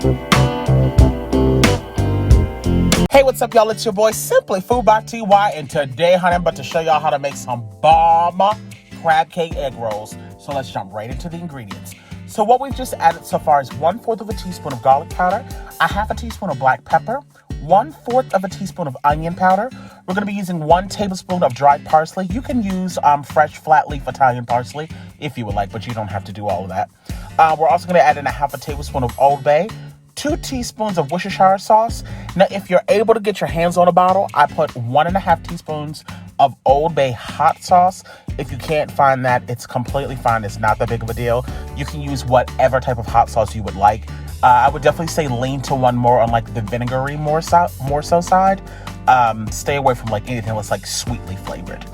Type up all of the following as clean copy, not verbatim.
Hey, what's up, y'all? It's your boy, SimplyFoodByTy, and today, honey, I'm about to show y'all how to make some bomb crab cake egg rolls. So let's jump right into the ingredients. So what we've just added so far is 1/4 teaspoon of garlic powder, 1/2 teaspoon of black pepper, 1/4 teaspoon of onion powder. We're going to be using 1 tablespoon of dried parsley. You can use fresh flat leaf Italian parsley if you would like, but you don't have to do all of that. We're also going to add in 1/2 tablespoon of Old Bay, 2 teaspoons of Worcestershire sauce. Now, if you're able to get your hands on a bottle, I put 1.5 teaspoons of Old Bay hot sauce. If you can't find that, it's completely fine. It's not that big of a deal. You can use whatever type of hot sauce you would like. I would definitely say lean to one more on like the vinegary more so side. Stay away from like anything that's like sweetly flavored.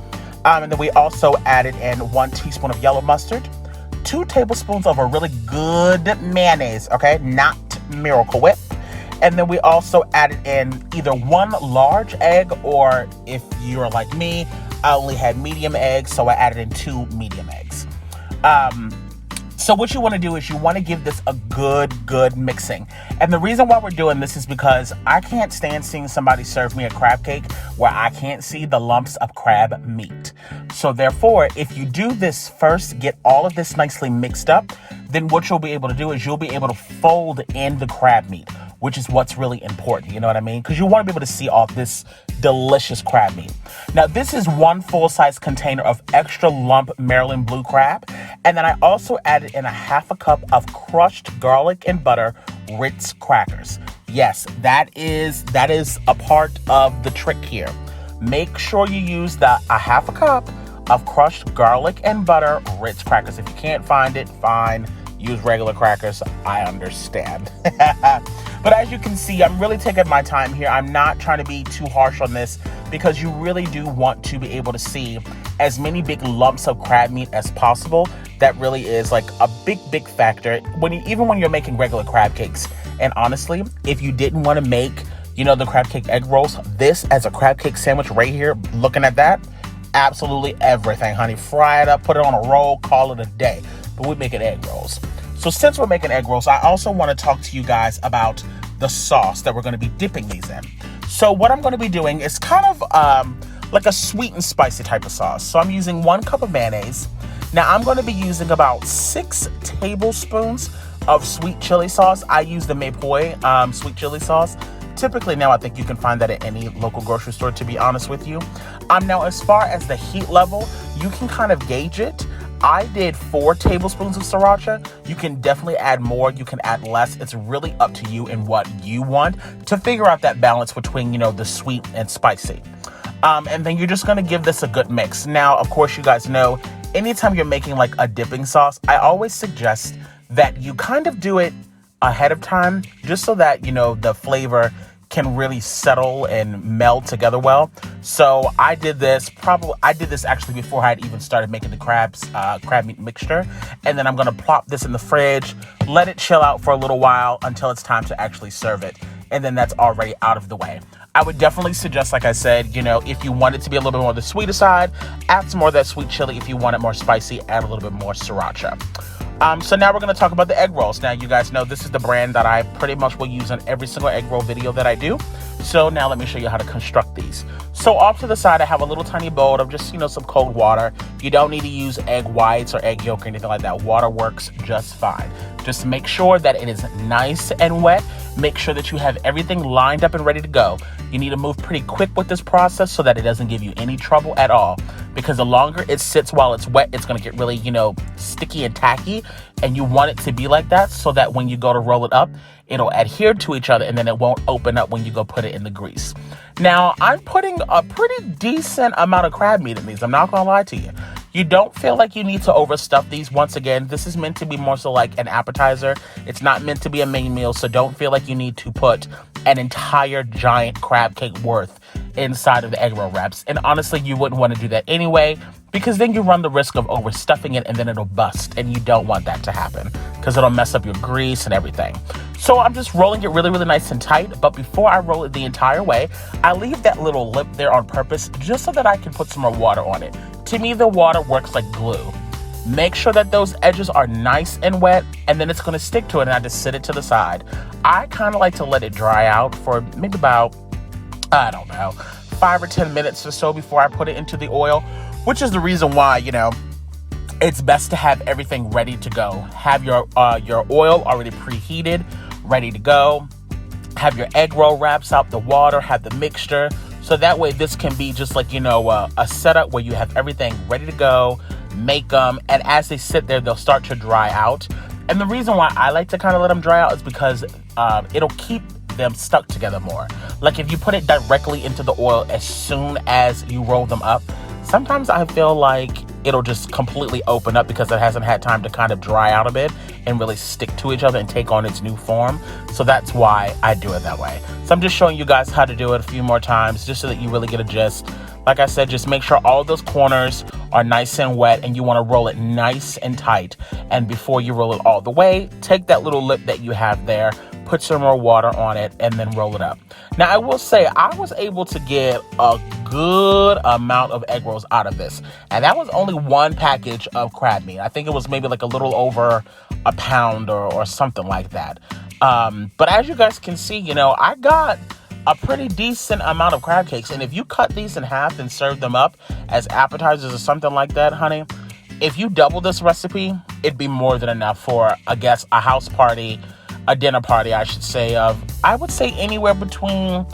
And then we also added in 1 teaspoon of yellow mustard, 2 tablespoons of a really good mayonnaise, okay? Not Miracle Whip. And then we also added in either 1 large egg, or if you're like me, I only had medium eggs, so I added in 2 medium eggs. So what you want to do is you want to give this a good mixing. And the reason why we're doing this is because I can't stand seeing somebody serve me a crab cake where I can't see the lumps of crab meat. So therefore, if you do this first, get all of this nicely mixed up, then what you'll be able to do is you'll be able to fold in the crab meat, which is what's really important, you know what I mean? Because you want to be able to see all this delicious crab meat. Now, this is 1 full-size container of extra lump Maryland blue crab. And then I also added in 1/2 cup of crushed garlic and butter Ritz crackers. Yes, that is a part of the trick here. Make sure you use the 1/2 cup of crushed garlic and butter Ritz crackers. If you can't find it, fine. Use regular crackers. I understand. But as you can see, I'm really taking my time here. I'm not trying to be too harsh on this because you really do want to be able to see as many big lumps of crab meat as possible. That really is like a big factor even when you're making regular crab cakes. And honestly, if you didn't want to make, the crab cake egg rolls, this as a crab cake sandwich right here, looking at that, absolutely everything, honey. Fry it up, put it on a roll, call it a day. But we make it egg rolls. So since we're making egg rolls, I also want to talk to you guys about the sauce that we're going to be dipping these in. So what I'm going to be doing is kind of like a sweet and spicy type of sauce. So I'm using 1 cup of mayonnaise. Now I'm going to be using about 6 tablespoons of sweet chili sauce. I use the Maypoi sweet chili sauce. Typically now I think you can find that at any local grocery store, to be honest with you. Now as far as the heat level, you can kind of gauge it. I did 4 tablespoons of sriracha. You can definitely add more. You can add less. It's really up to you and what you want to figure out that balance between, the sweet and spicy. And then you're just going to give this a good mix. Now, of course, you guys know, anytime you're making like a dipping sauce, I always suggest that you kind of do it ahead of time just so that, the flavor can really settle and meld together well. So I did this actually before I had even started making the crab meat mixture. And then I'm gonna plop this in the fridge, let it chill out for a little while until it's time to actually serve it. And then that's already out of the way. I would definitely suggest, like I said, if you want it to be a little bit more on the sweeter side, add some more of that sweet chili. If you want it more spicy, add a little bit more sriracha. So now we're going to talk about the egg rolls. Now, you guys know this is the brand that I pretty much will use on every single egg roll video that I do. So now let me show you how to construct these. So off to the side, I have a little tiny bowl of just, some cold water. You don't need to use egg whites or egg yolk or anything like that. Water works just fine. Just make sure that it is nice and wet. Make sure that you have everything lined up and ready to go. You need to move pretty quick with this process so that it doesn't give you any trouble at all. Because the longer it sits while it's wet, it's going to get really, sticky and tacky. And you want it to be like that so that when you go to roll it up, it'll adhere to each other and then it won't open up when you go put it in the grease. Now, I'm putting a pretty decent amount of crab meat in these. I'm not going to lie to you. You don't feel like you need to overstuff these. Once again, this is meant to be more so like an appetizer. It's not meant to be a main meal, so don't feel like you need to put an entire giant crab cake worth inside of the egg roll wraps. And honestly, you wouldn't want to do that anyway, because then you run the risk of overstuffing it and then it'll bust, and you don't want that to happen because it'll mess up your grease and everything. So I'm just rolling it really, really nice and tight. But before I roll it the entire way, I leave that little lip there on purpose just so that I can put some more water on it. To me, the water works like glue. Make sure that those edges are nice and wet, and then it's going to stick to it, and I just sit it to the side. I kind of like to let it dry out for maybe about, I don't know, 5 or 10 minutes or so before I put it into the oil, which is the reason why, you know, it's best to have everything ready to go. Have your oil already preheated, ready to go. Have your egg roll wraps out the water, have the mixture. So that way this can be just like, you know, a setup where you have everything ready to go, make them, and as they sit there, they'll start to dry out. And the reason why I like to kind of let them dry out is because it'll keep them stuck together more. Like if you put it directly into the oil as soon as you roll them up, sometimes I feel like it'll just completely open up because it hasn't had time to kind of dry out a bit and really stick to each other and take on its new form. So that's why I do it that way. So I'm just showing you guys how to do it a few more times just so that you really get a gist. Like I said, just make sure all those corners are nice and wet, and you want to roll it nice and tight. And before you roll it all the way, take that little lip that you have there, put some more water on it, and then roll it up. Now, I will say I was able to get a good amount of egg rolls out of this. And that was only one package of crab meat. I think it was maybe like a little over a pound or something like that. But as you guys can see, you know, I got a pretty decent amount of crab cakes. And if you cut these in half and serve them up as appetizers or something like that, honey, if you double this recipe, it'd be more than enough for, I guess, a house party, a dinner party, I should say, I would say anywhere between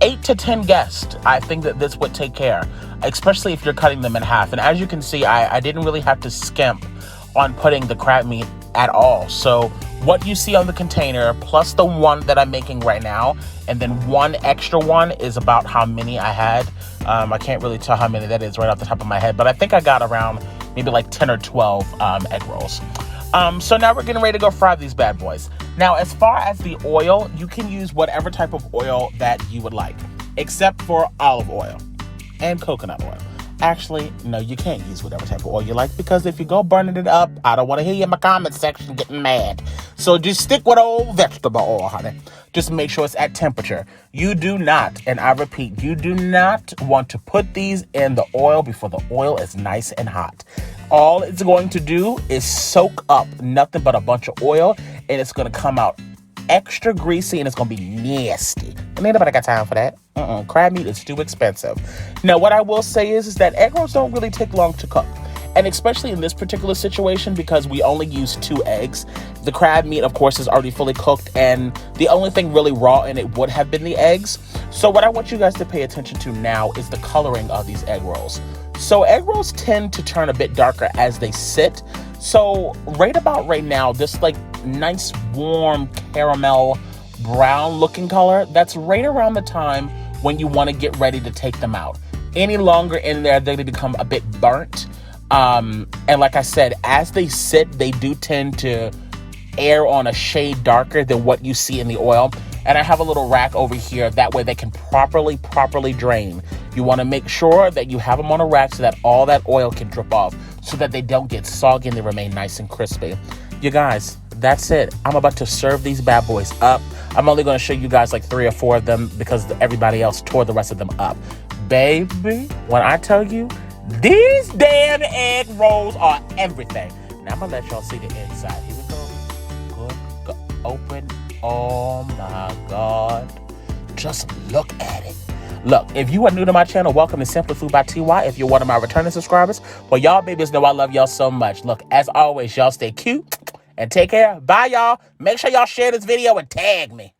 8 to 10 guests. I think that this would take care, especially if you're cutting them in half. And as you can see, I didn't really have to skimp on putting the crab meat at all. So what you see on the container plus the one that I'm making right now, and then one extra one is about how many I had. I can't really tell how many that is right off the top of my head, but I think I got around maybe like 10 or 12 egg rolls. So now we're getting ready to go fry these bad boys. Now, as far as the oil, you can use whatever type of oil that you would like, except for olive oil and coconut oil. Actually, no, you can't use whatever type of oil you like, because if you go burning it up, I don't want to hear you in my comment section getting mad. So just stick with old vegetable oil, honey. Just make sure it's at temperature. You do not, and I repeat, you do not want to put these in the oil before the oil is nice and hot. All it's going to do is soak up nothing but a bunch of oil, and it's going to come out extra greasy, and it's going to be nasty. And ain't nobody got time for that. Crab meat is too expensive. Now, what I will say is that egg rolls don't really take long to cook. And especially in this particular situation, because we only use 2 eggs, the crab meat, of course, is already fully cooked, and the only thing really raw in it would have been the eggs. So what I want you guys to pay attention to now is the coloring of these egg rolls. So egg rolls tend to turn a bit darker as they sit. So right about right now, this like nice warm caramel brown looking color, that's right around the time when you want to get ready to take them out. Any longer in there, they're going to become a bit burnt. And like I said, as they sit, they do tend to air on a shade darker than what you see in the oil. And I have a little rack over here. That way they can properly drain. You want to make sure that you have them on a rack so that all that oil can drip off, so that they don't get soggy and they remain nice and crispy. You guys, that's it. I'm about to serve these bad boys up. I'm only going to show you guys like 3 or 4 of them because everybody else tore the rest of them up. Baby, when I tell you, these damn egg rolls are everything. Now I'm going to let y'all see the inside. Here we go. Good. Go. Open. Oh my God. Just look at it. Look, if you are new to my channel, welcome to Simply Food by TY. If you're one of my returning subscribers, well, y'all babies know I love y'all so much. Look, as always, y'all stay cute and take care. Bye, y'all. Make sure y'all share this video and tag me.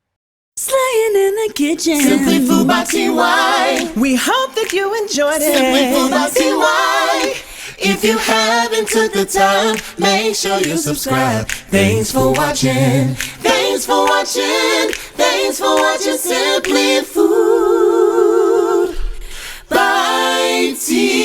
Slaying in the kitchen. Simply Food by TY. We hope that you enjoyed it. Simply Food by TY. If you haven't took the time, make sure you subscribe. Thanks for watching. Thanks for watching. Thanks for watching Simply Food by TY.